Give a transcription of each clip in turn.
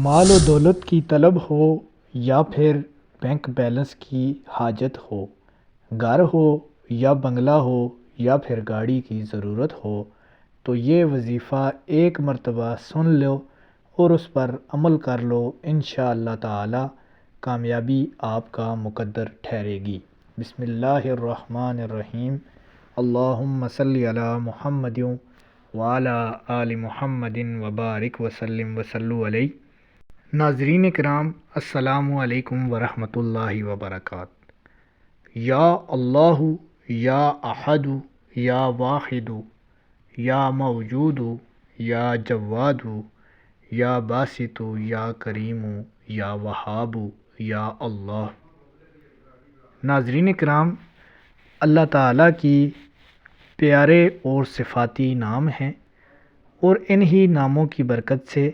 مال و دولت کی طلب ہو یا پھر بینک بیلنس کی حاجت ہو، گھر ہو یا بنگلہ ہو یا پھر گاڑی کی ضرورت ہو، تو یہ وظیفہ ایک مرتبہ سن لو اور اس پر عمل کر لو، انشاءاللہ تعالی کامیابی آپ کا مقدر ٹھہرے گی۔ بسم اللہ الرحمن الرحیم۔ اللہم صلی علی محمد وعلی آل محمد وبارک وسلم وصلو علیہ۔ ناظرین کرام، السلام علیکم ورحمۃ اللہ وبرکاتہ۔ یا اللہ یا احد یا واحد یا موجود یا جواد یا باسط یا کریم یا وہاب یا اللہ۔ ناظرین کرام، اللہ تعالیٰ کی پیارے اور صفاتی نام ہیں، اور انہی ناموں کی برکت سے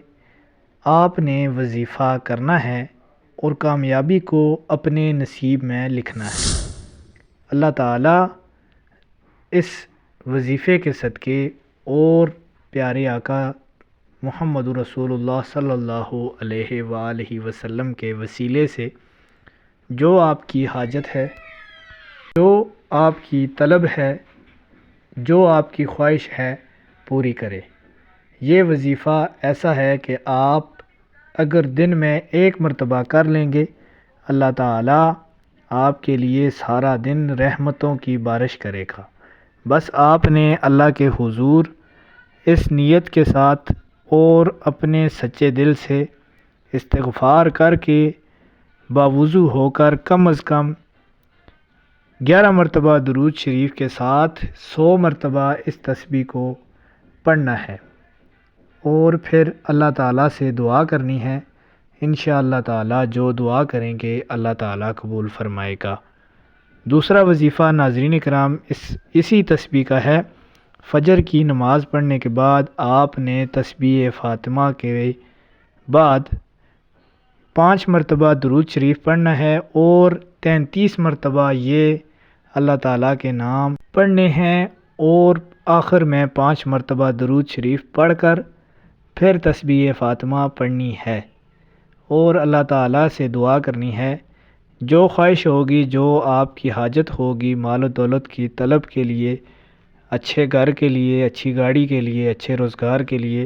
آپ نے وظیفہ کرنا ہے اور کامیابی کو اپنے نصیب میں لکھنا ہے۔ اللہ تعالیٰ اس وظیفے کے صدقے اور پیارے آقا محمد رسول اللہ صلی اللہ علیہ وآلہ وسلم کے وسیلے سے جو آپ کی حاجت ہے، جو آپ کی طلب ہے، جو آپ کی خواہش ہے، پوری کرے۔ یہ وظیفہ ایسا ہے کہ آپ اگر دن میں ایک مرتبہ کر لیں گے، اللہ تعالیٰ آپ کے لیے سارا دن رحمتوں کی بارش کرے گا۔ بس آپ نے اللہ کے حضور اس نیت کے ساتھ اور اپنے سچے دل سے استغفار کر کے باوضو ہو کر کم از کم 11 مرتبہ درود شریف کے ساتھ 100 مرتبہ اس تسبیح کو پڑھنا ہے، اور پھر اللہ تعالیٰ سے دعا کرنی ہے۔ انشاءاللہ تعالیٰ جو دعا کریں گے اللہ تعالیٰ قبول فرمائے گا۔ دوسرا وظیفہ ناظرین کرام اسی تسبیح کا ہے۔ فجر کی نماز پڑھنے کے بعد آپ نے تسبیح فاطمہ کے بعد 5 مرتبہ درود شریف پڑھنا ہے، اور 33 مرتبہ یہ اللہ تعالیٰ کے نام پڑھنے ہیں، اور آخر میں 5 مرتبہ درود شریف پڑھ کر پھر تسبیح فاطمہ پڑھنی ہے، اور اللہ تعالیٰ سے دعا کرنی ہے۔ جو خواہش ہوگی، جو آپ کی حاجت ہوگی مال و دولت کی طلب کے لیے، اچھے گھر کے لیے، اچھی گاڑی کے لیے، اچھے روزگار کے لیے،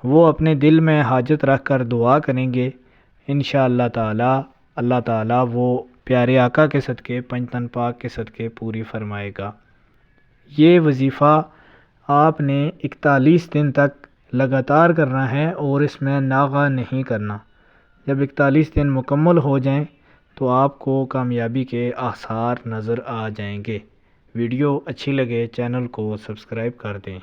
وہ اپنے دل میں حاجت رکھ کر دعا کریں گے، انشاءاللہ تعالیٰ اللہ تعالیٰ وہ پیارے آقا کے صدقے، پنجتن پاک کے صدقے پوری فرمائے گا۔ یہ وظیفہ آپ نے 41 دن تک لگاتار کرنا ہے، اور اس میں ناغہ نہیں کرنا۔ جب 41 دن مکمل ہو جائیں تو آپ کو کامیابی کے آثار نظر آ جائیں گے۔ ویڈیو اچھی لگے چینل کو سبسکرائب کر دیں۔